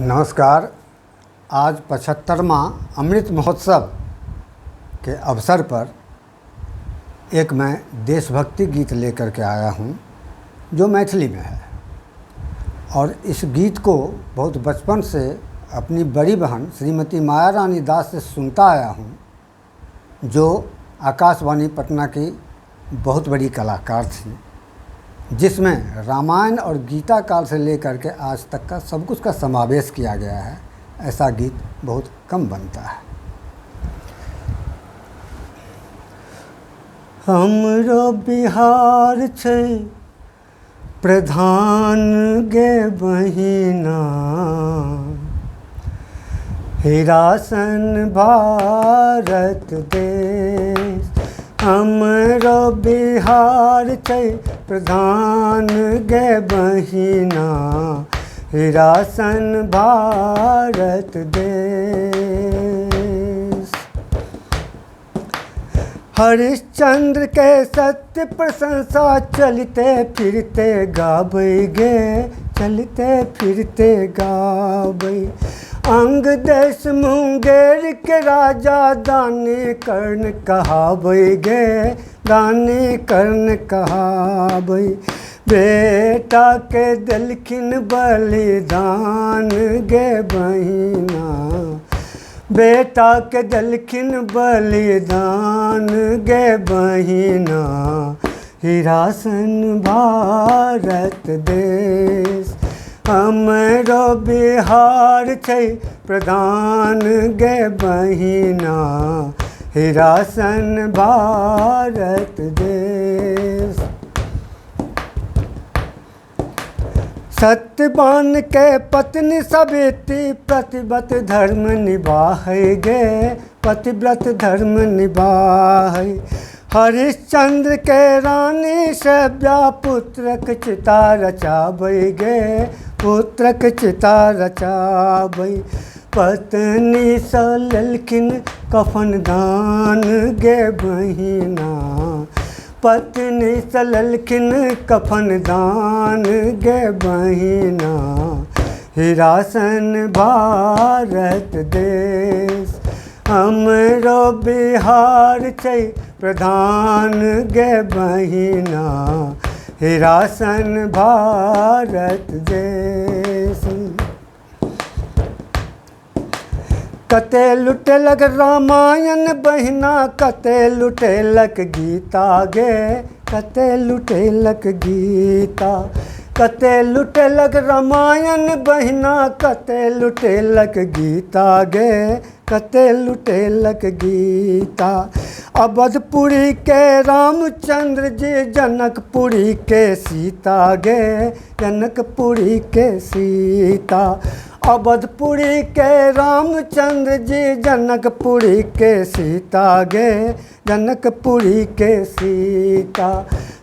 नमस्कार। आज 75वां अमृत महोत्सव के अवसर पर एक मैं देशभक्ति गीत लेकर के आया हूँ जो मैथिली में है। और इस गीत को बहुत बचपन से अपनी बड़ी बहन श्रीमती माया रानी दास से सुनता आया हूँ, जो आकाशवाणी पटना की बहुत बड़ी कलाकार थी, जिसमें रामायण और गीता काल से लेकर के आज तक का सब कुछ का समावेश किया गया है। ऐसा गीत बहुत कम बनता है। हमरो बिहार छै प्रधान गे बहिना, हिरासन भारत देश। हमरो बिहार छै प्रधान गे बहिना, हिरासन भारत देश। हरिश्चंद्र के सत्य प्रशंसा चलते फिरते गाबै गे, चलते फिरते गाबै। अंग देश मुंगेर के राजा दानी कर्ण कहाबै गे, दानी कर्ण कहाबै। बेटा के देलखिन बलिदान गे बहिना, बेटा के देलखिन बलिदान गे बहिना, हिरासन भारत देश। हमरो बिहार छै प्रधान गे बहिना, हिरासन भारत देश। सत्यवान के पत्नी सवित्री प्रतिव्रत धर्म निभाहै गे, प्रतिव्रत धर्म निभाहै। हरिश्चंद्र के रानी सभ्या पुत्रक चिता रचाबै गे, पुत्रक चिता रचाबै। पत्नी सँ लेलखिन कफन दान गे बहिना, पत्नी सँ लेलखिन कफन दान गे बहिना, हिरासन भारत देश। हमरो बिहार छै प्रधान गे बहिना, हिरासन भारत देश। कते लुटेलक रामायण बहिना, कते लुटेलक गीता गे, कते लुटेलक गीता। कते लुटेलक रामायण बहिना, कते लुटेलक गीता गे, कते लुटेलक गीता। अवधपुरी के रामचंद्र जी, जनकपुरी के सीता गे, जनकपुरी के सीता। अवधपुरी के रामचंद्र जी, जनकपुरी के सीता गे, जनकपुरी के सीता।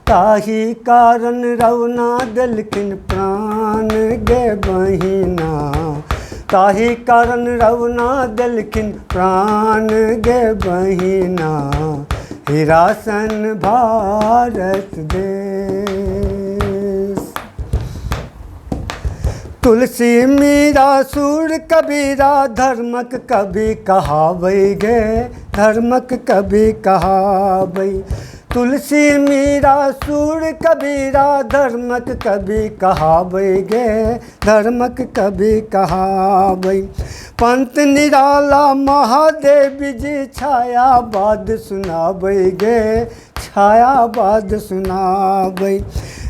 ताही कारण रवना देलखिन प्राण गे बहिना, ताही कारण रवना देलखिन प्राण गे बहिना, हिरासन भारत देश। तुलसी मीरा सूर कबीरा, धर्मक कवि कहाबै गे, धर्मक कवि कहाबै। तुलसी मीरा सूर कबीरा, धर्मक कवि कहाबै गे, धर्मक कवि कहाबै। पंत निराला महादेव जी, छायावाद सुनाबै गे, छायावाद सुनाबै।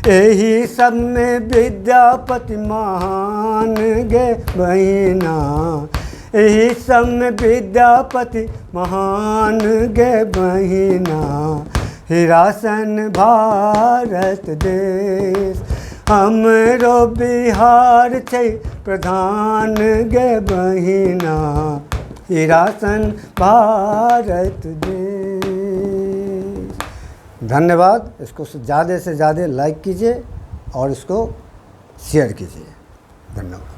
एही सब में विद्यापति महान गे बहिना, एही सब में विद्यापति महान गे बहिना, हिरासन भारत देश। हमरो बिहार छै प्रधान गे बहिना, हिरासन भारत देश। धन्यवाद। इसको ज़्यादा से ज़्यादा लाइक कीजिए और इसको शेयर कीजिए। धन्यवाद।